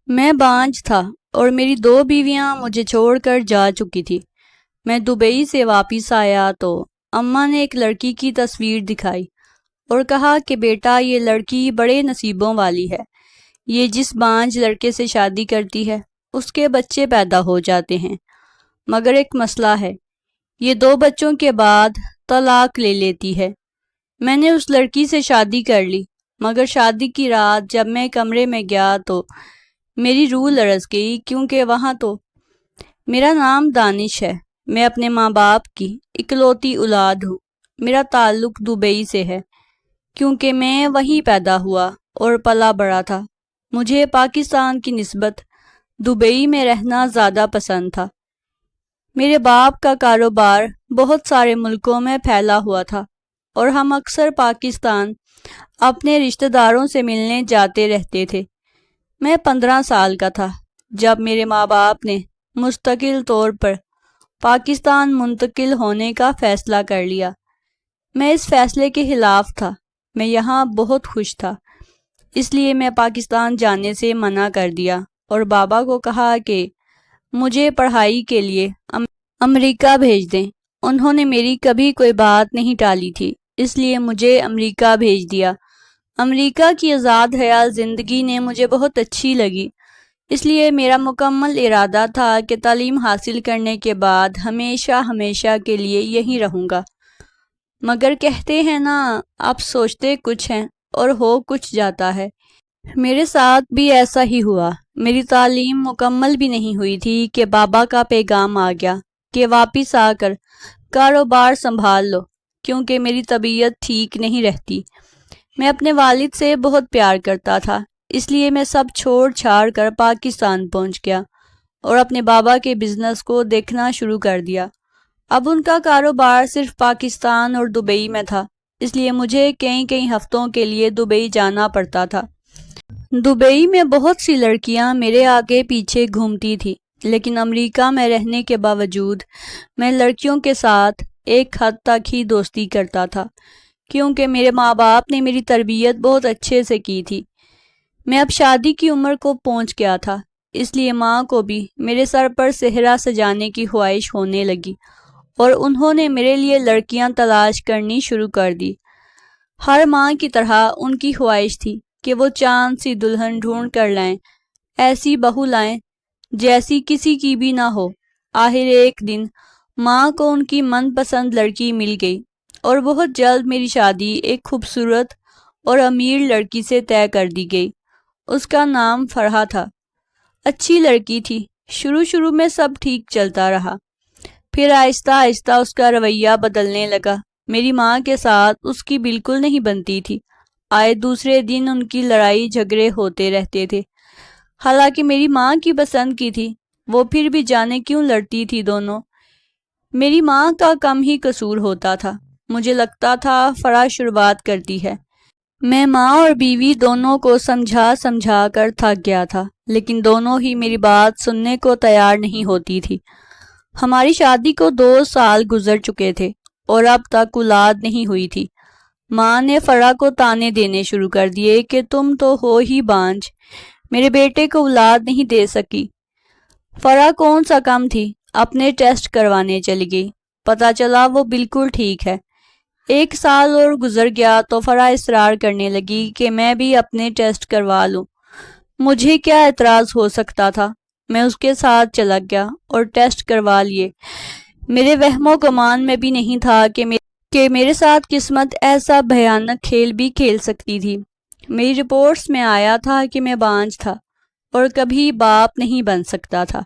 میں بانجھ تھا اور میری 2 بیویاں مجھے چھوڑ کر جا چکی تھی۔ میں دبئی سے واپس آیا تو اماں نے ایک لڑکی کی تصویر دکھائی اور کہا کہ بیٹا یہ لڑکی بڑے نصیبوں والی ہے، یہ جس بانجھ لڑکے سے شادی کرتی ہے اس کے بچے پیدا ہو جاتے ہیں، مگر ایک مسئلہ ہے، یہ 2 بچوں کے بعد طلاق لے لیتی ہے۔ میں نے اس لڑکی سے شادی کر لی، مگر شادی کی رات جب میں کمرے میں گیا تو میری روح لرز گئی، کیونکہ وہاں تو میرا نام دانش ہے، میں اپنے ماں باپ کی اکلوتی اولاد ہوں، میرا تعلق دبئی سے ہے کیونکہ میں وہیں پیدا ہوا اور پلا بڑا تھا۔ مجھے پاکستان کی نسبت دبئی میں رہنا زیادہ پسند تھا۔ میرے باپ کا کاروبار بہت سارے ملکوں میں پھیلا ہوا تھا اور ہم اکثر پاکستان اپنے رشتہ داروں سے ملنے جاتے رہتے تھے۔ میں 15 سال کا تھا جب میرے ماں باپ نے مستقل طور پر پاکستان منتقل ہونے کا فیصلہ کر لیا۔ میں اس فیصلے کے خلاف تھا، میں یہاں بہت خوش تھا، اس لیے میں پاکستان جانے سے منع کر دیا اور بابا کو کہا کہ مجھے پڑھائی کے لیے امریکہ بھیج دیں۔ انہوں نے میری کبھی کوئی بات نہیں ٹالی تھی، اس لیے مجھے امریکہ بھیج دیا۔ امریکہ کی آزاد خیال زندگی نے مجھے بہت اچھی لگی، اس لیے میرا مکمل ارادہ تھا کہ تعلیم حاصل کرنے کے بعد ہمیشہ ہمیشہ کے لیے یہیں رہوں گا۔ مگر کہتے ہیں نا، آپ سوچتے کچھ ہیں اور ہو کچھ جاتا ہے۔ میرے ساتھ بھی ایسا ہی ہوا۔ میری تعلیم مکمل بھی نہیں ہوئی تھی کہ بابا کا پیغام آ گیا کہ واپس آ کر کاروبار سنبھال لو، کیونکہ میری طبیعت ٹھیک نہیں رہتی۔ میں اپنے والد سے بہت پیار کرتا تھا، اس لیے میں سب چھوڑ چھاڑ کر پاکستان پہنچ گیا اور اپنے بابا کے بزنس کو دیکھنا شروع کر دیا۔ اب ان کا کاروبار صرف پاکستان اور دبئی میں تھا، اس لیے مجھے کئی ہفتوں کے لیے دبئی جانا پڑتا تھا۔ دبئی میں بہت سی لڑکیاں میرے آگے پیچھے گھومتی تھی، لیکن امریکہ میں رہنے کے باوجود میں لڑکیوں کے ساتھ ایک حد تک ہی دوستی کرتا تھا، کیونکہ میرے ماں باپ نے میری تربیت بہت اچھے سے کی تھی۔ میں اب شادی کی عمر کو پہنچ گیا تھا، اس لیے ماں کو بھی میرے سر پر صحرا سجانے کی خواہش ہونے لگی اور انہوں نے میرے لیے لڑکیاں تلاش کرنی شروع کر دی۔ ہر ماں کی طرح ان کی خواہش تھی کہ وہ چاند سی دلہن ڈھونڈ کر لائیں، ایسی بہو لائیں جیسی کسی کی بھی نہ ہو۔ آخر ایک دن ماں کو ان کی من پسند لڑکی مل گئی اور بہت جلد میری شادی ایک خوبصورت اور امیر لڑکی سے طے کر دی گئی۔ اس کا نام فرحہ تھا، اچھی لڑکی تھی۔ شروع میں سب ٹھیک چلتا رہا، پھر آہستہ آہستہ اس کا رویہ بدلنے لگا۔ میری ماں کے ساتھ اس کی بالکل نہیں بنتی تھی، آئے دوسرے دن ان کی لڑائی جھگڑے ہوتے رہتے تھے۔ حالانکہ میری ماں کی پسند کی تھی، وہ پھر بھی جانے کیوں لڑتی تھی دونوں۔ میری ماں کا کم ہی قصور ہوتا تھا، مجھے لگتا تھا فرح شروعات کرتی ہے۔ میں ماں اور بیوی دونوں کو سمجھا کر تھک گیا تھا، لیکن دونوں ہی میری بات سننے کو تیار نہیں ہوتی تھی۔ ہماری شادی کو 2 سال گزر چکے تھے اور اب تک اولاد نہیں ہوئی تھی۔ ماں نے فرح کو طعنے دینے شروع کر دیے کہ تم تو ہو ہی بانجھ، میرے بیٹے کو اولاد نہیں دے سکی۔ فرح کون سا کم تھی، اپنے ٹیسٹ کروانے چلی گئی، پتہ چلا وہ بالکل ٹھیک ہے۔ 1 سال اور گزر گیا تو فرح اصرار کرنے لگی کہ میں بھی اپنے ٹیسٹ کروا لوں۔ مجھے کیا اعتراض ہو سکتا تھا، میں اس کے ساتھ چلا گیا اور ٹیسٹ کروا لیے۔ میرے وہم و گمان میں بھی نہیں تھا کہ میرے ساتھ قسمت ایسا بھیانک کھیل بھی کھیل سکتی تھی۔ میری رپورٹس میں آیا تھا کہ میں بانجھ تھا اور کبھی باپ نہیں بن سکتا تھا۔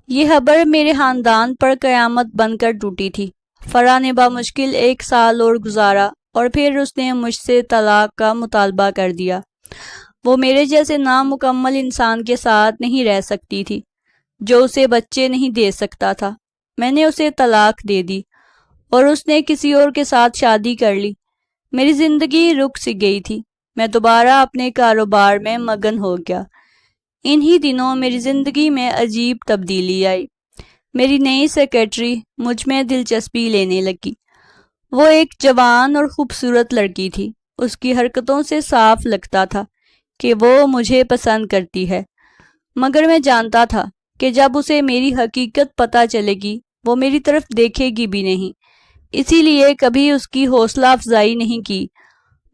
یہ خبر میرے خاندان پر قیامت بن کر ٹوٹی تھی۔ فرح نے بامشکل 1 سال اور گزارا اور پھر اس نے مجھ سے طلاق کا مطالبہ کر دیا۔ وہ میرے جیسے نامکمل انسان کے ساتھ نہیں رہ سکتی تھی جو اسے بچے نہیں دے سکتا تھا۔ میں نے اسے طلاق دے دی اور اس نے کسی اور کے ساتھ شادی کر لی۔ میری زندگی رک سی گئی تھی، میں دوبارہ اپنے کاروبار میں مگن ہو گیا۔ انہی دنوں میری زندگی میں عجیب تبدیلی آئی۔ میری نئی سیکرٹری مجھ میں دلچسپی لینے لگی۔ وہ ایک جوان اور خوبصورت لڑکی تھی، اس کی حرکتوں سے صاف لگتا تھا کہ وہ مجھے پسند کرتی ہے۔ مگر میں جانتا تھا کہ جب اسے میری حقیقت پتہ چلے گی وہ میری طرف دیکھے گی بھی نہیں، اسی لیے کبھی اس کی حوصلہ افزائی نہیں کی۔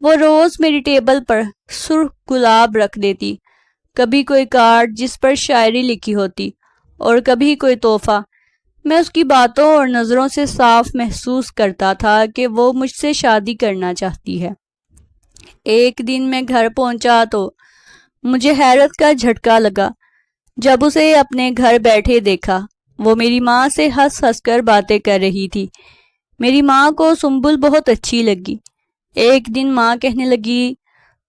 وہ روز میری ٹیبل پر سرخ گلاب رکھ دیتی، کبھی کوئی کارڈ جس پر شاعری لکھی ہوتی اور کبھی کوئی تحفہ۔ میں اس کی باتوں اور نظروں سے صاف محسوس کرتا تھا کہ وہ مجھ سے شادی کرنا چاہتی ہے۔ ایک دن میں گھر پہنچا تو مجھے حیرت کا جھٹکا لگا جب اسے اپنے گھر بیٹھے دیکھا۔ وہ میری ماں سے ہنس ہنس کر باتیں کر رہی تھی۔ میری ماں کو سنبل بہت اچھی لگی۔ ایک دن ماں کہنے لگی،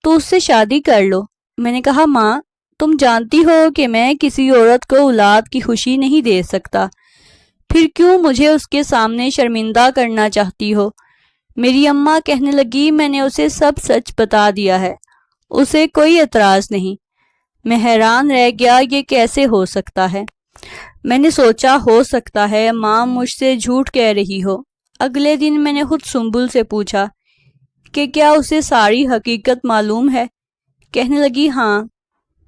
تو اس سے شادی کر لو۔ میں نے کہا، ماں تم جانتی ہو کہ میں کسی عورت کو اولاد کی خوشی نہیں دے سکتا، پھر کیوں مجھے اس کے سامنے شرمندہ کرنا چاہتی ہو؟ میری اماں کہنے لگی، میں نے اسے سب سچ بتا دیا ہے، اسے کوئی اعتراض نہیں۔ میں حیران رہ گیا، یہ کیسے ہو سکتا ہے؟ میں نے سوچا ہو سکتا ہے ماں مجھ سے جھوٹ کہہ رہی ہو۔ اگلے دن میں نے خود سنبل سے پوچھا کہ کیا اسے ساری حقیقت معلوم ہے؟ کہنے لگی، ہاں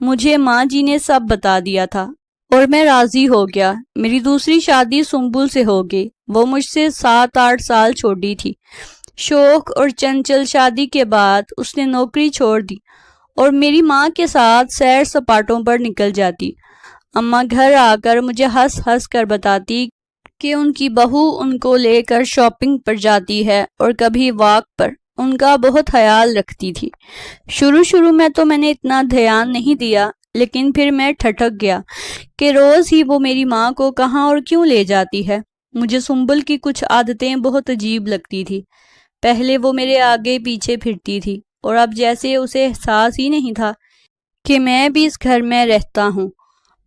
مجھے ماں جی نے سب بتا دیا تھا اور میں راضی ہو گیا۔ میری دوسری شادی سنبل سے ہو گئی۔ وہ مجھ سے 7-8 سال چھوٹی تھی۔ شوق اور چنچل شادی کے بعد اس نے نوکری چھوڑ دی اور میری ماں کے ساتھ سیر سپاٹوں پر نکل جاتی۔ اماں گھر آ کر مجھے ہنس ہنس کر بتاتی کہ ان کی بہو ان کو لے کر شاپنگ پر جاتی ہے اور کبھی واک پر، ان کا بہت خیال رکھتی تھی۔ شروع میں نے اتنا دھیان نہیں دیا، لیکن پھر میں ٹھٹک گیا کہ روز ہی وہ میری ماں کو کہاں اور کیوں لے جاتی ہے۔ مجھے سنبل کی کچھ عادتیں بہت عجیب لگتی تھی۔ پہلے وہ میرے آگے پیچھے پھرتی تھی اور اب جیسے اسے احساس ہی نہیں تھا کہ میں بھی اس گھر میں رہتا ہوں۔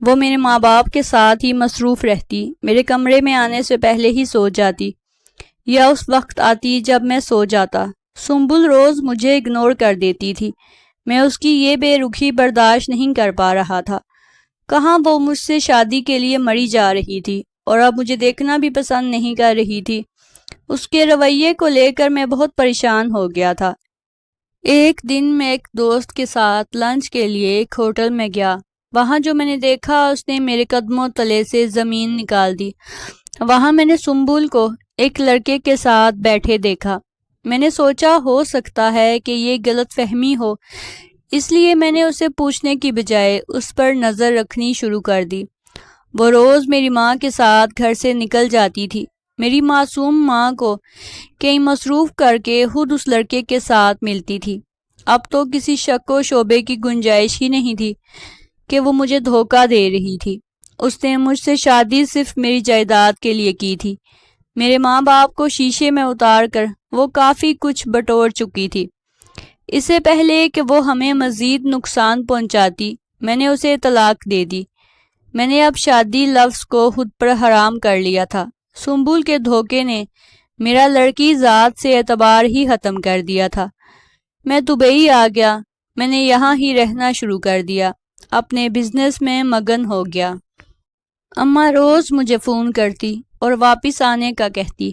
وہ میرے ماں باپ کے ساتھ ہی مصروف رہتی، میرے کمرے میں آنے سے پہلے ہی سو جاتی یا اس وقت آتی جب میں سو جاتا۔ سنبل روز مجھے اگنور کر دیتی تھی۔ میں اس کی یہ بے رخی برداشت نہیں کر پا رہا تھا۔ کہاں وہ مجھ سے شادی کے لیے مری جا رہی تھی اور اب مجھے دیکھنا بھی پسند نہیں کر رہی تھی۔ اس کے رویے کو لے کر میں بہت پریشان ہو گیا تھا۔ ایک دن میں ایک دوست کے ساتھ لنچ کے لیے ایک ہوٹل میں گیا۔ وہاں جو میں نے دیکھا اس نے میرے قدموں تلے سے زمین نکال دی۔ وہاں میں نے سنبل کو ایک لڑکے کے ساتھ بیٹھے دیکھا۔ میں نے سوچا ہو سکتا ہے کہ یہ غلط فہمی ہو، اس لیے میں نے اسے پوچھنے کی بجائے اس پر نظر رکھنی شروع کر دی۔ وہ روز میری ماں کے ساتھ گھر سے نکل جاتی تھی۔ میری معصوم ماں کو کہیں مصروف کر کے خود اس لڑکے کے ساتھ ملتی تھی۔ اب تو کسی شک و شبے کی گنجائش ہی نہیں تھی کہ وہ مجھے دھوکہ دے رہی تھی۔ اس نے مجھ سے شادی صرف میری جائیداد کے لیے کی تھی۔ میرے ماں باپ کو شیشے میں اتار کر وہ کافی کچھ بٹور چکی تھی۔ اس سے پہلے کہ وہ ہمیں مزید نقصان پہنچاتی، میں نے اسے طلاق دے دی۔ میں نے اب شادی لفظ کو خود پر حرام کر لیا تھا۔ سنبل کے دھوکے نے میرا لڑکی ذات سے اعتبار ہی ختم کر دیا تھا۔ میں دبئی آ گیا۔ میں نے یہاں ہی رہنا شروع کر دیا، اپنے بزنس میں مگن ہو گیا۔ اماں روز مجھے فون کرتی اور واپس آنے کا کہتی،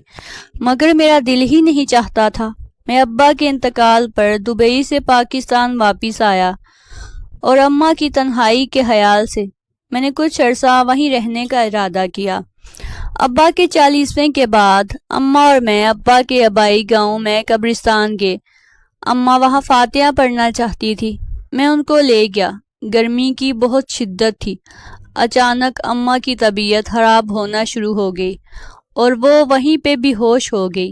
مگر میرا دل ہی نہیں چاہتا تھا۔ میں ابا کے انتقال پر دبئی سے پاکستان واپس آیا اور اماں کی تنہائی کے خیال سے میں نے کچھ عرصہ وہیں رہنے کا ارادہ کیا۔ ابا کے 40ویں کے بعد اماں اور میں ابا کے آبائی گاؤں میں قبرستان گئے۔ اماں وہاں فاتحہ پڑھنا چاہتی تھی۔ میں ان کو لے گیا۔ گرمی کی بہت شدت تھی۔ اچانک اماں کی طبیعت خراب ہونا شروع ہو گئی اور وہ وہیں پہ بے ہوش ہو گئی۔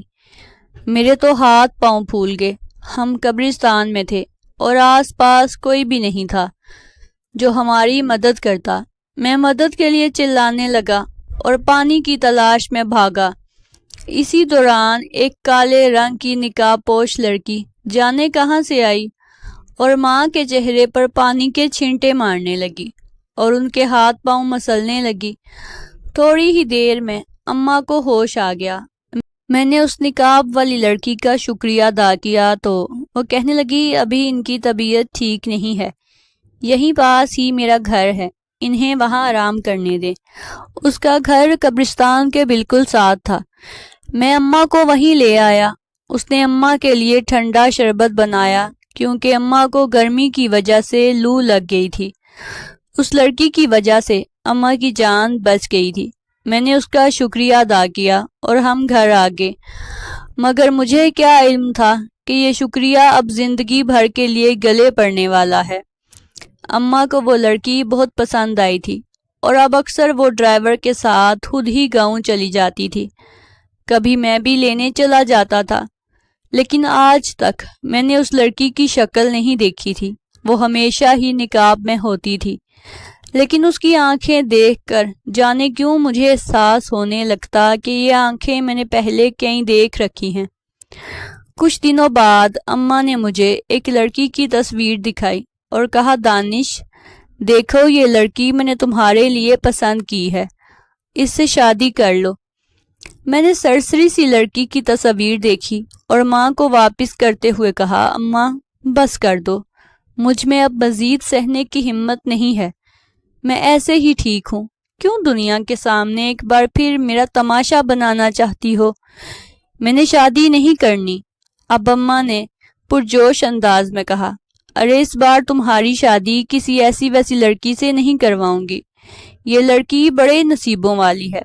میرے تو ہاتھ پاؤں پھول گئے۔ ہم قبرستان میں تھے اور آس پاس کوئی بھی نہیں تھا جو ہماری مدد کرتا۔ میں مدد کے لیے چلانے لگا اور پانی کی تلاش میں بھاگا۔ اسی دوران ایک کالے رنگ کی نقاب پوش لڑکی جانے کہاں سے آئی اور ماں کے چہرے پر پانی کے چھینٹے مارنے لگی اور ان کے ہاتھ پاؤں مسلنے لگی۔ تھوڑی ہی دیر میں اماں کو ہوش آ گیا۔ میں نے اس نقاب والی لڑکی کا شکریہ ادا کیا تو وہ کہنے لگی، ابھی ان کی طبیعت ٹھیک نہیں ہے، یہیں پاس ہی میرا گھر ہے، انہیں وہاں آرام کرنے دیں۔ اس کا گھر قبرستان کے بالکل ساتھ تھا۔ میں اماں کو وہیں لے آیا۔ اس نے اماں کے لیے ٹھنڈا شربت بنایا کیونکہ اماں کو گرمی کی وجہ سے لو لگ گئی تھی۔ اس لڑکی کی وجہ سے اماں کی جان بچ گئی تھی۔ میں نے اس کا شکریہ ادا کیا اور ہم گھر آ گئے، مگر مجھے کیا علم تھا کہ یہ شکریہ اب زندگی بھر کے لیے گلے پڑنے والا ہے۔ اماں کو وہ لڑکی بہت پسند آئی تھی اور اب اکثر وہ ڈرائیور کے ساتھ خود ہی گاؤں چلی جاتی تھی۔ کبھی میں بھی لینے چلا جاتا تھا، لیکن آج تک میں نے اس لڑکی کی شکل نہیں دیکھی تھی۔ وہ ہمیشہ ہی نقاب میں ہوتی تھی، لیکن اس کی آنکھیں دیکھ کر جانے کیوں مجھے احساس ہونے لگتا کہ یہ آنکھیں میں نے پہلے کہیں دیکھ رکھی ہیں۔ کچھ دنوں بعد اماں نے مجھے ایک لڑکی کی تصویر دکھائی اور کہا، دانش دیکھو یہ لڑکی میں نے تمہارے لیے پسند کی ہے، اس سے شادی کر لو۔ میں نے سرسری سی لڑکی کی تصویر دیکھی اور ماں کو واپس کرتے ہوئے کہا، اماں بس کر دو، مجھ میں اب مزید سہنے کی ہمت نہیں ہے، میں ایسے ہی ٹھیک ہوں۔ کیوں دنیا کے سامنے ایک بار پھر میرا تماشا بنانا چاہتی ہو؟ میں نے شادی نہیں کرنی۔ اب اماں نے پرجوش انداز میں کہا، ارے اس بار تمہاری شادی کسی ایسی ویسی لڑکی سے نہیں کرواؤں گی، یہ لڑکی بڑے نصیبوں والی ہے۔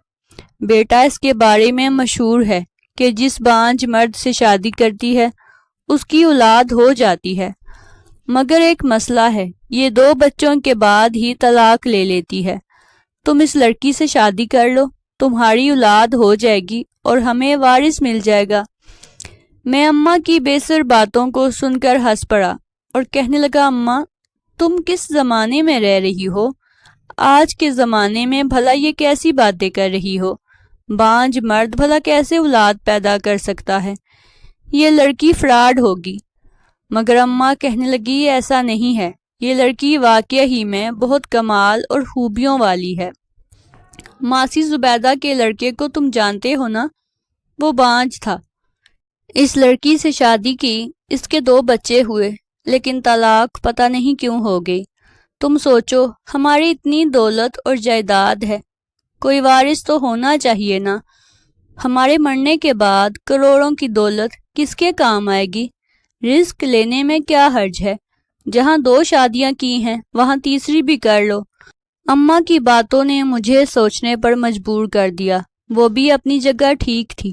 بیٹا اس کے بارے میں مشہور ہے کہ جس بانجھ مرد سے شادی کرتی ہے اس کی اولاد ہو جاتی ہے، مگر ایک مسئلہ ہے، یہ 2 بچوں کے بعد ہی طلاق لے لیتی ہے۔ تم اس لڑکی سے شادی کر لو، تمہاری اولاد ہو جائے گی اور ہمیں وارث مل جائے گا۔ میں اماں کی بے سر باتوں کو سن کر ہنس پڑا اور کہنے لگا، اماں تم کس زمانے میں رہ رہی ہو؟ آج کے زمانے میں بھلا یہ کیسی باتیں کر رہی ہو؟ بانجھ مرد بھلا کیسے اولاد پیدا کر سکتا ہے؟ یہ لڑکی فراڈ ہوگی۔ مگر اماں کہنے لگی، ایسا نہیں ہے، یہ لڑکی واقعہ ہی میں بہت کمال اور خوبیوں والی ہے۔ ماسی زبیدہ کے لڑکے کو تم جانتے ہو نا، وہ بانجھ تھا۔ اس لڑکی سے شادی کی، اس کے 2 بچے ہوئے، لیکن طلاق پتہ نہیں کیوں ہو گئی۔ تم سوچو، ہماری اتنی دولت اور جائیداد ہے، کوئی وارث تو ہونا چاہیے نا۔ ہمارے مرنے کے بعد کروڑوں کی دولت کس کے کام آئے گی؟ رزق لینے میں کیا حرج ہے؟ جہاں 2 شادیاں کی ہیں وہاں تیسری بھی کر لو۔ اماں کی باتوں نے مجھے سوچنے پر مجبور کر دیا۔ وہ بھی اپنی جگہ ٹھیک تھی۔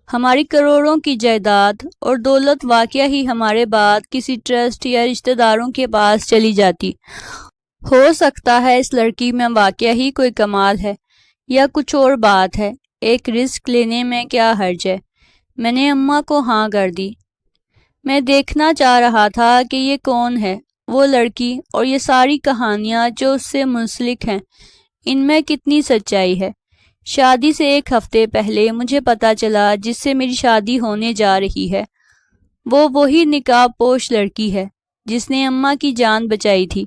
ہماری کروڑوں کی جائیداد اور دولت واقعہ ہی ہمارے بعد کسی ٹرسٹ یا رشتہ داروں کے پاس چلی جاتی۔ ہو سکتا ہے اس لڑکی میں واقعہ ہی کوئی کمال ہے یا کچھ اور بات ہے، ایک رزق لینے میں کیا حرج ہے؟ میں نے اماں کو ہاں کر دی۔ میں دیکھنا چاہ رہا تھا کہ یہ کون ہے، وہ لڑکی، اور یہ ساری کہانیاں جو اس سے منسلک ہیں، ان میں کتنی سچائی ہے۔ شادی سے 1 ہفتے پہلے مجھے پتا چلا جس سے میری شادی ہونے جا رہی ہے، وہ وہی نقاب پوش لڑکی ہے جس نے اماں کی جان بچائی تھی۔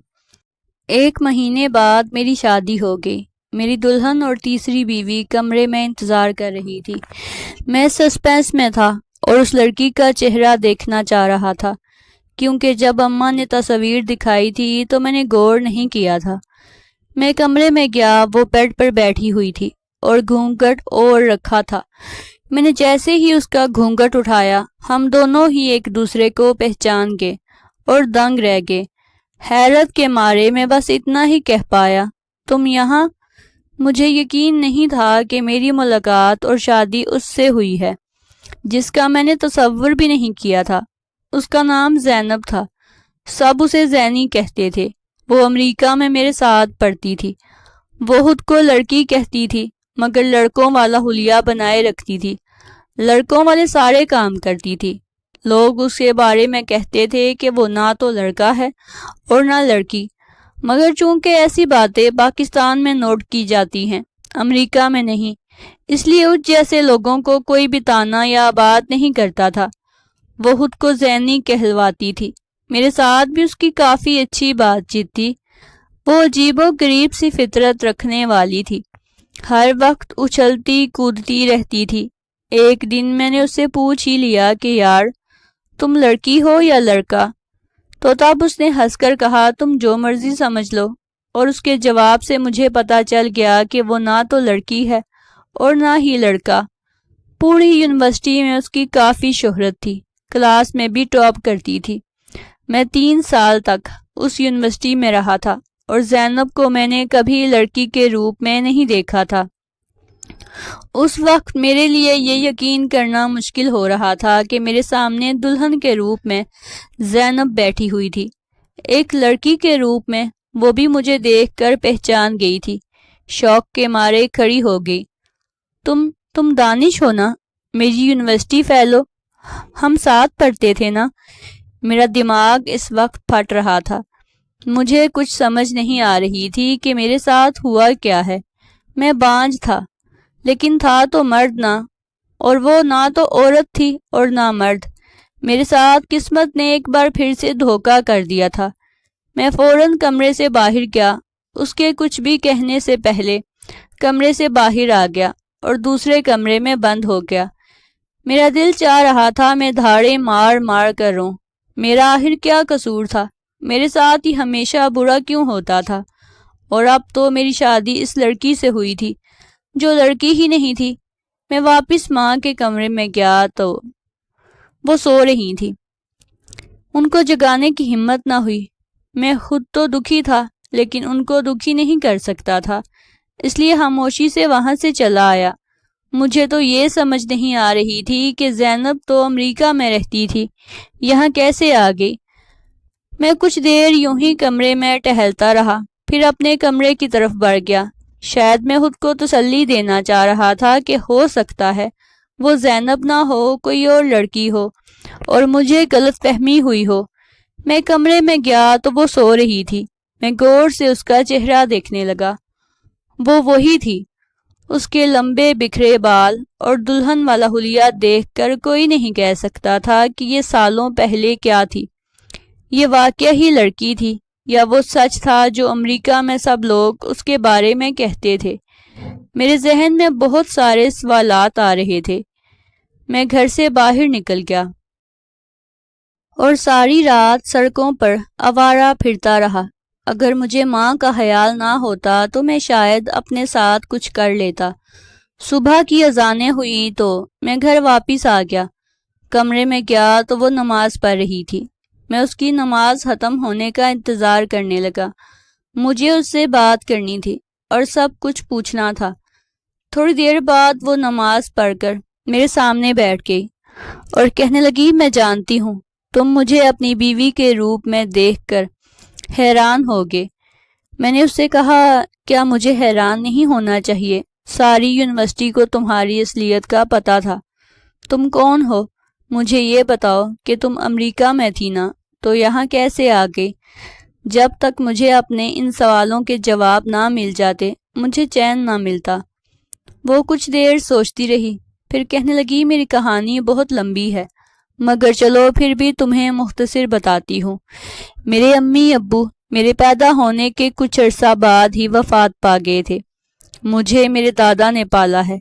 1 مہینے بعد میری شادی ہو گئی۔ میری دلہن اور تیسری بیوی کمرے میں انتظار کر رہی تھی۔ میں سسپینس میں تھا اور اس لڑکی کا چہرہ دیکھنا چاہ رہا تھا، کیونکہ جب اماں نے تصویر دکھائی تھی تو میں نے غور نہیں کیا تھا۔ میں کمرے میں گیا، وہ بیڈ پر بیٹھی ہوئی تھی اور گھونگھٹ اوڑھ رکھا تھا۔ میں نے جیسے ہی اس کا گھونگھٹ اٹھایا، ہم دونوں ہی ایک دوسرے کو پہچان گئے اور دنگ رہ گئے۔ حیرت کے مارے میں بس اتنا ہی کہہ پایا، تم یہاں؟ مجھے یقین نہیں تھا کہ میری ملاقات اور شادی اس سے ہوئی ہے جس کا میں نے تصور بھی نہیں کیا تھا۔ اس کا نام زینب تھا، سب اسے زینی کہتے تھے۔ وہ امریکہ میں میرے ساتھ پڑھتی تھی۔ وہ خود کو لڑکی کہتی تھی، مگر لڑکوں والا حلیہ بنائے رکھتی تھی، لڑکوں والے سارے کام کرتی تھی۔ لوگ اس کے بارے میں کہتے تھے کہ وہ نہ تو لڑکا ہے اور نہ لڑکی، مگر چونکہ ایسی باتیں پاکستان میں نوٹ کی جاتی ہیں، امریکہ میں نہیں، اس لیے اس جیسے لوگوں کو کوئی بھی طعنہ یا بات نہیں کرتا تھا۔ وہ خود کو زینی کہلواتی تھی۔ میرے ساتھ بھی اس کی کافی اچھی بات چیت تھی۔ وہ عجیب و غریب سی فطرت رکھنے والی تھی، ہر وقت اچھلتی کودتی رہتی تھی۔ ایک دن میں نے اس سے پوچھ ہی لیا کہ یار تم لڑکی ہو یا لڑکا؟ تو تب اس نے ہنس کر کہا، تم جو مرضی سمجھ لو، اور اس کے جواب سے مجھے پتا چل گیا کہ وہ نہ تو لڑکی ہے اور نہ ہی لڑکا۔ پوری یونیورسٹی میں اس کی کافی شہرت تھی، کلاس میں بھی ٹاپ کرتی تھی۔ میں 3 سال تک اس یونیورسٹی میں رہا تھا اور زینب کو میں نے کبھی لڑکی کے روپ میں نہیں دیکھا تھا۔ اس وقت میرے لیے یہ یقین کرنا مشکل ہو رہا تھا کہ میرے سامنے دلہن کے روپ میں زینب بیٹھی ہوئی تھی، ایک لڑکی کے روپ میں، وہ بھی مجھے دیکھ کر پہچان گئی تھی۔ شوق کے مارے کھڑی ہو گئی۔ تم دانش ہو نا، میری یونیورسٹی فیلو؟ ہم ساتھ پڑھتے تھے نا؟ میرا دماغ اس وقت پھٹ رہا تھا۔ مجھے کچھ سمجھ نہیں آ رہی تھی کہ میرے ساتھ ہوا کیا ہے۔ میں بانجھ تھا، لیکن تھا تو مرد نہ، اور وہ نہ تو عورت تھی اور نہ مرد۔ میرے ساتھ قسمت نے ایک بار پھر سے دھوکہ کر دیا تھا۔ میں فوراً کمرے سے باہر گیا، اس کے کچھ بھی کہنے سے پہلے کمرے سے باہر آ گیا اور دوسرے کمرے میں بند ہو گیا۔ میرا دل چاہ رہا تھا میں دھاڑے مار مار کر روں۔ میرا آخر کیا قصور تھا؟ میرے ساتھ ہی ہمیشہ برا کیوں ہوتا تھا؟ اور اب تو میری شادی اس لڑکی سے ہوئی تھی جو لڑکی ہی نہیں تھی۔ میں واپس ماں کے کمرے میں گیا تو وہ سو رہی تھی۔ ان کو جگانے کی ہمت نہ ہوئی۔ میں خود تو دکھی تھا، لیکن ان کو دکھی نہیں کر سکتا تھا، اس لیے خاموشی سے وہاں سے چلا آیا۔ مجھے تو یہ سمجھ نہیں آ رہی تھی کہ زینب تو امریکہ میں رہتی تھی، یہاں کیسے آ گئی۔ میں کچھ دیر یوں ہی کمرے میں ٹہلتا رہا، پھر اپنے کمرے کی طرف بڑھ گیا۔ شاید میں خود کو تسلی دینا چاہ رہا تھا کہ ہو سکتا ہے وہ زینب نہ ہو، کوئی اور لڑکی ہو اور مجھے غلط فہمی ہوئی ہو۔ میں کمرے میں گیا تو وہ سو رہی تھی۔ میں غور سے اس کا چہرہ دیکھنے لگا۔ وہ وہی تھی۔ اس کے لمبے بکھرے بال اور دلہن والا حلیہ دیکھ کر کوئی نہیں کہہ سکتا تھا کہ یہ سالوں پہلے کیا تھی۔ یہ واقعہ ہی لڑکی تھی یا وہ سچ تھا جو امریکہ میں سب لوگ اس کے بارے میں کہتے تھے۔ میرے ذہن میں بہت سارے سوالات آ رہے تھے۔ میں گھر سے باہر نکل گیا اور ساری رات سڑکوں پر آوارہ پھرتا رہا۔ اگر مجھے ماں کا خیال نہ ہوتا تو میں شاید اپنے ساتھ کچھ کر لیتا۔ صبح کی اذانیں ہوئی تو میں گھر واپس آ گیا۔ کمرے میں گیا تو وہ نماز پڑھ رہی تھی۔ میں اس کی نماز ختم ہونے کا انتظار کرنے لگا۔ مجھے اس سے بات کرنی تھی اور سب کچھ پوچھنا تھا۔ تھوڑی دیر بعد وہ نماز پڑھ کر میرے سامنے بیٹھ گئی اور کہنے لگی، میں جانتی ہوں تم مجھے اپنی بیوی کے روپ میں دیکھ کر حیران ہوگے۔ میں نے اس سے کہا، کیا مجھے حیران نہیں ہونا چاہیے؟ ساری یونیورسٹی کو تمہاری اصلیت کا پتہ تھا۔ تم کون ہو؟ مجھے یہ بتاؤ کہ تم امریکہ میں تھی نا، تو یہاں کیسے آ گئی؟ جب تک مجھے اپنے ان سوالوں کے جواب نہ مل جاتے مجھے چین نہ ملتا۔ وہ کچھ دیر سوچتی رہی، پھر کہنے لگی، میری کہانی بہت لمبی ہے، مگر چلو پھر بھی تمہیں مختصر بتاتی ہوں۔ میرے امی ابو میرے پیدا ہونے کے کچھ عرصہ بعد ہی وفات پا گئے تھے۔ مجھے میرے دادا نے پالا ہے۔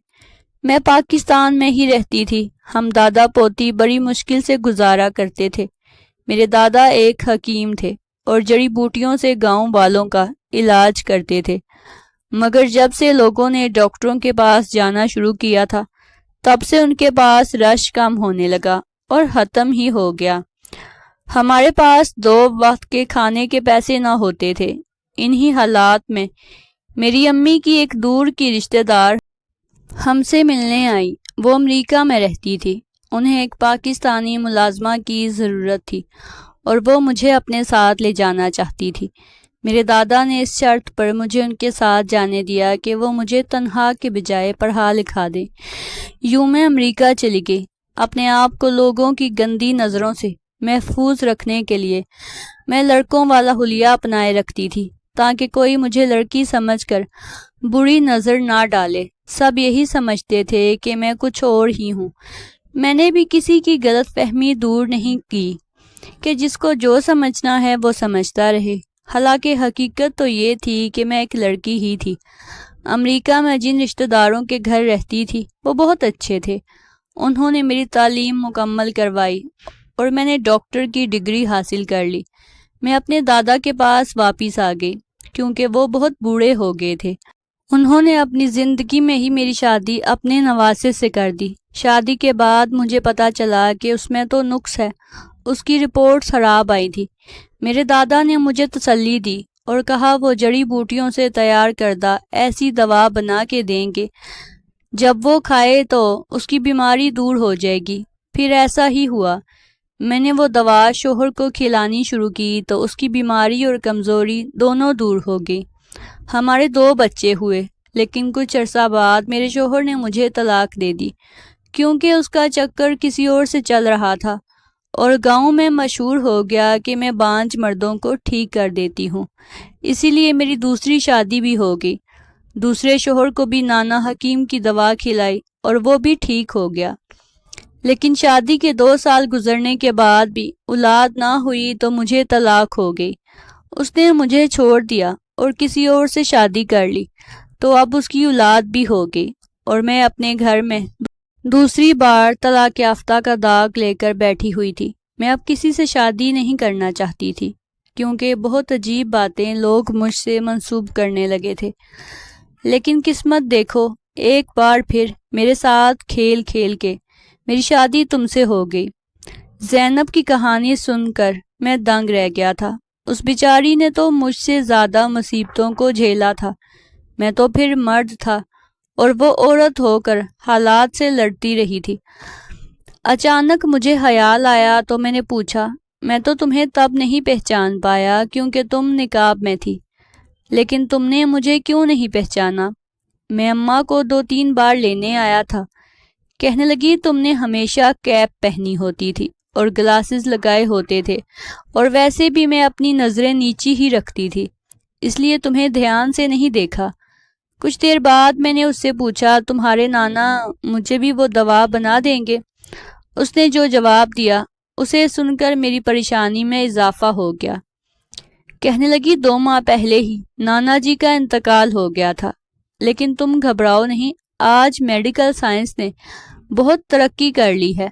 میں پاکستان میں ہی رہتی تھی۔ ہم دادا پوتی بڑی مشکل سے گزارا کرتے تھے۔ میرے دادا ایک حکیم تھے اور جڑی بوٹیوں سے گاؤں والوں کا علاج کرتے تھے، مگر جب سے لوگوں نے ڈاکٹروں کے پاس جانا شروع کیا تھا تب سے ان کے پاس رش کم ہونے لگا اور ختم ہی ہو گیا۔ ہمارے پاس 2 وقت کے کھانے کے پیسے نہ ہوتے تھے۔ انہی حالات میں میری امی کی ایک دور کی رشتہ دار ہم سے ملنے آئی۔ وہ امریکہ میں رہتی تھی۔ انہیں ایک پاکستانی ملازمہ کی ضرورت تھی اور وہ مجھے اپنے ساتھ لے جانا چاہتی تھی۔ میرے دادا نے اس شرط پر مجھے ان کے ساتھ جانے دیا کہ وہ مجھے تنہا کے بجائے پڑھا لکھا دیں۔ یوں میں امریکہ چلی گئی۔ اپنے آپ کو لوگوں کی گندی نظروں سے محفوظ رکھنے کے لیے میں لڑکوں والا حلیہ اپنائے رکھتی تھی تاکہ کوئی مجھے لڑکی سمجھ کر بری نظر نہ ڈالے۔ سب یہی سمجھتے تھے کہ میں کچھ اور ہی ہوں۔ میں نے بھی کسی کی غلط فہمی دور نہیں کی کہ جس کو جو سمجھنا ہے وہ سمجھتا رہے، حالانکہ حقیقت تو یہ تھی کہ میں ایک لڑکی ہی تھی۔ امریکہ میں جن رشتہ داروں کے گھر رہتی تھی وہ بہت اچھے تھے۔ انہوں نے میری تعلیم مکمل کروائی اور میں نے ڈاکٹر کی ڈگری حاصل کر لی۔ میں اپنے دادا کے پاس واپس آ گئی کیونکہ وہ بہت بوڑھے ہو گئے تھے۔ انہوں نے اپنی زندگی میں ہی میری شادی اپنے نواسے سے کر دی۔ شادی کے بعد مجھے پتا چلا کہ اس میں تو نقص ہے۔ اس کی رپورٹس خراب آئی تھی۔ میرے دادا نے مجھے تسلی دی اور کہا وہ جڑی بوٹیوں سے تیار کردہ ایسی دوا بنا کے دیں گے جب وہ کھائے تو اس کی بیماری دور ہو جائے گی۔ پھر ایسا ہی ہوا، میں نے وہ دوا شوہر کو کھلانی شروع کی تو اس کی بیماری اور کمزوری دونوں دور ہو گئی۔ ہمارے 2 بچے ہوئے، لیکن کچھ عرصہ بعد میرے شوہر نے مجھے طلاق دے دی کیونکہ اس کا چکر کسی اور سے چل رہا تھا، اور گاؤں میں مشہور ہو گیا کہ میں بانجھ مردوں کو ٹھیک کر دیتی ہوں۔ اسی لیے میری دوسری شادی بھی ہو گئی۔ دوسرے شوہر کو بھی نانا حکیم کی دوا کھلائی اور وہ بھی ٹھیک ہو گیا، لیکن شادی کے 2 سال گزرنے کے بعد بھی اولاد نہ ہوئی تو مجھے طلاق ہو گئی۔ اس نے مجھے چھوڑ دیا اور کسی اور سے شادی کر لی، تو اب اس کی اولاد بھی ہو گئی، اور میں اپنے گھر میں دوسری بار طلاق یافتہ کا داغ لے کر بیٹھی ہوئی تھی۔ میں اب کسی سے شادی نہیں کرنا چاہتی تھی کیونکہ بہت عجیب باتیں لوگ مجھ سے منسوب کرنے لگے تھے، لیکن قسمت دیکھو، ایک بار پھر میرے ساتھ کھیل کھیل کے میری شادی تم سے ہو گئی۔ زینب کی کہانی سن کر میں دنگ رہ گیا تھا۔ اس بیچاری نے تو مجھ سے زیادہ مصیبتوں کو جھیلا تھا، میں تو پھر مرد تھا اور وہ عورت ہو کر حالات سے لڑتی رہی تھی۔ اچانک مجھے خیال آیا تو میں نے پوچھا، میں تو تمہیں تب نہیں پہچان پایا کیونکہ تم نقاب میں تھی، لیکن تم نے مجھے کیوں نہیں پہچانا؟ میں اماں کو 2-3 بار لینے آیا تھا۔ کہنے لگی تم نے ہمیشہ کیپ پہنی ہوتی تھی اور گلاسز لگائے ہوتے تھے، اور ویسے بھی میں اپنی نظریں نیچی ہی رکھتی تھی، اس لیے تمہیں دھیان سے نہیں دیکھا۔ کچھ دیر بعد میں نے اس سے پوچھا، تمہارے نانا مجھے بھی وہ دوا بنا دیں گے؟ اس نے جو جواب دیا اسے سن کر میری پریشانی میں اضافہ ہو گیا۔ کہنے لگی 2 ماہ پہلے ہی نانا جی کا انتقال ہو گیا تھا، لیکن تم گھبراؤ نہیں، آج میڈیکل سائنس نے بہت ترقی کر لی ہے،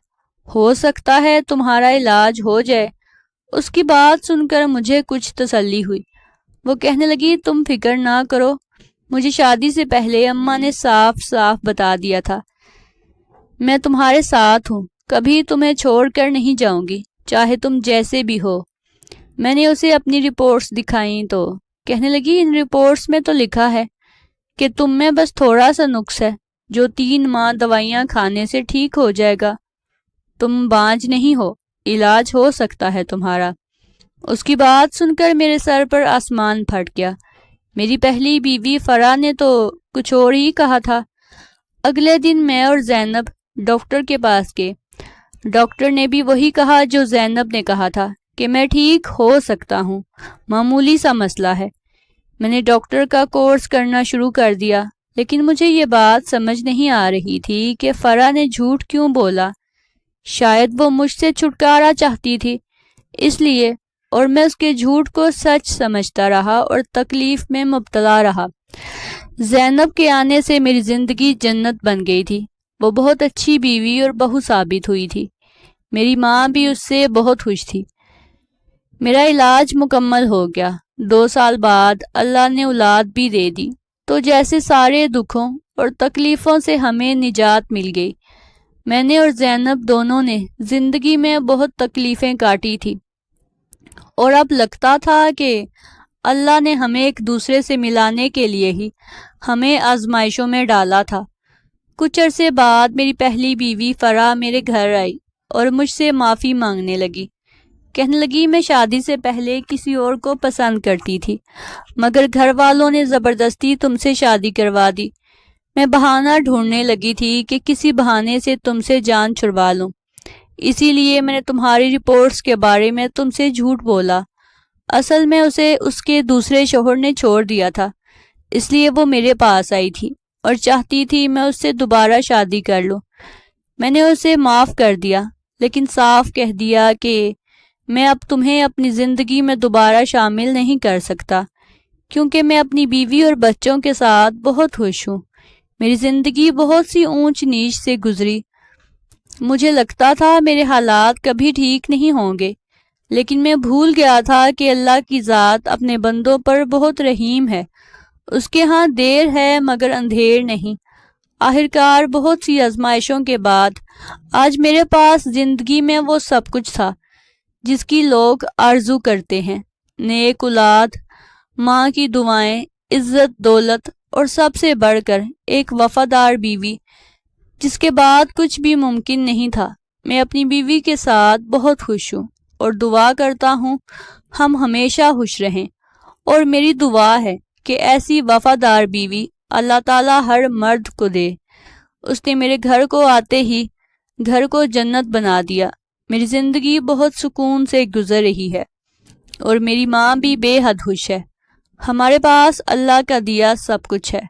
ہو سکتا ہے تمہارا علاج ہو جائے۔ اس کی بات سن کر مجھے کچھ تسلی ہوئی۔ وہ کہنے لگی تم فکر نہ کرو، مجھے شادی سے پہلے اماں نے صاف صاف بتا دیا تھا، میں تمہارے ساتھ ہوں، کبھی تمہیں چھوڑ کر نہیں جاؤں گی، چاہے تم جیسے بھی ہو۔ میں نے اسے اپنی رپورٹس دکھائیں تو کہنے لگی ان رپورٹس میں تو لکھا ہے کہ تم میں بس تھوڑا سا نقص ہے جو 3 ماہ دوائیاں کھانے سے ٹھیک ہو جائے گا، تم بانجھ نہیں ہو، علاج ہو سکتا ہے تمہارا۔ اس کی بات سن کر میرے سر پر آسمان پھٹ گیا۔ میری پہلی بیوی فرح نے تو کچھ اور ہی کہا تھا۔ اگلے دن میں اور زینب ڈاکٹر کے پاس گئے۔ ڈاکٹر نے بھی وہی کہا جو زینب نے کہا تھا کہ میں ٹھیک ہو سکتا ہوں، معمولی سا مسئلہ ہے۔ میں نے ڈاکٹر کا کورس کرنا شروع کر دیا، لیکن مجھے یہ بات سمجھ نہیں آ رہی تھی کہ فرح نے جھوٹ کیوں بولا۔ شاید وہ مجھ سے چھٹکارا چاہتی تھی، اس لیے، اور میں اس کے جھوٹ کو سچ سمجھتا رہا اور تکلیف میں مبتلا رہا۔ زینب کے آنے سے میری زندگی جنت بن گئی تھی۔ وہ بہت اچھی بیوی اور بہو ثابت ہوئی تھی۔ میری ماں بھی اس سے بہت خوش تھی۔ میرا علاج مکمل ہو گیا۔ 2 سال بعد اللہ نے اولاد بھی دے دی، تو جیسے سارے دکھوں اور تکلیفوں سے ہمیں نجات مل گئی۔ میں نے اور زینب دونوں نے زندگی میں بہت تکلیفیں کاٹی تھی، اور اب لگتا تھا کہ اللہ نے ہمیں ایک دوسرے سے ملانے کے لیے ہی ہمیں آزمائشوں میں ڈالا تھا۔ کچھ عرصے بعد میری پہلی بیوی فرح میرے گھر آئی اور مجھ سے معافی مانگنے لگی۔ کہنے لگی میں شادی سے پہلے کسی اور کو پسند کرتی تھی، مگر گھر والوں نے زبردستی تم سے شادی کروا دی۔ میں بہانہ ڈھونڈنے لگی تھی کہ کسی بہانے سے تم سے جان چھڑوا لوں، اسی لیے میں نے تمہاری رپورٹس کے بارے میں تم سے جھوٹ بولا۔ اصل میں اسے اس کے دوسرے شوہر نے چھوڑ دیا تھا، اس لیے وہ میرے پاس آئی تھی اور چاہتی تھی میں اس سے دوبارہ شادی کر لوں۔ میں نے اسے معاف کر دیا، لیکن صاف کہہ دیا کہ میں اب تمہیں اپنی زندگی میں دوبارہ شامل نہیں کر سکتا، کیونکہ میں اپنی بیوی اور بچوں کے ساتھ بہت خوش ہوں۔ میری زندگی بہت سی اونچ نیچ سے گزری۔ مجھے لگتا تھا میرے حالات کبھی ٹھیک نہیں ہوں گے، لیکن میں بھول گیا تھا کہ اللہ کی ذات اپنے بندوں پر بہت رحیم ہے۔ اس کے ہاں دیر ہے مگر اندھیر نہیں۔ آخرکار بہت سی آزمائشوں کے بعد آج میرے پاس زندگی میں وہ سب کچھ تھا جس کی لوگ آرزو کرتے ہیں، نیک اولاد، ماں کی دعائیں، عزت، دولت اور سب سے بڑھ کر ایک وفادار بیوی جس کے بعد کچھ بھی ممکن نہیں تھا۔ میں اپنی بیوی کے ساتھ بہت خوش ہوں اور دعا کرتا ہوں ہم ہمیشہ خوش رہیں، اور میری دعا ہے کہ ایسی وفادار بیوی اللہ تعالیٰ ہر مرد کو دے۔ اس نے میرے گھر کو آتے ہی گھر کو جنت بنا دیا۔ میری زندگی بہت سکون سے گزر رہی ہے اور میری ماں بھی بے حد خوش ہے۔ ہمارے پاس اللہ کا دیا سب کچھ ہے۔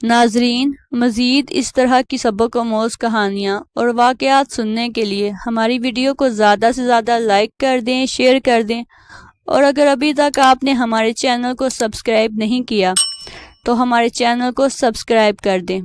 ناظرین، مزید اس طرح کی سبق آموز کہانیاں اور واقعات سننے کے لیے ہماری ویڈیو کو زیادہ سے زیادہ لائک کر دیں، شیئر کر دیں، اور اگر ابھی تک آپ نے ہمارے چینل کو سبسکرائب نہیں کیا تو ہمارے چینل کو سبسکرائب کر دیں۔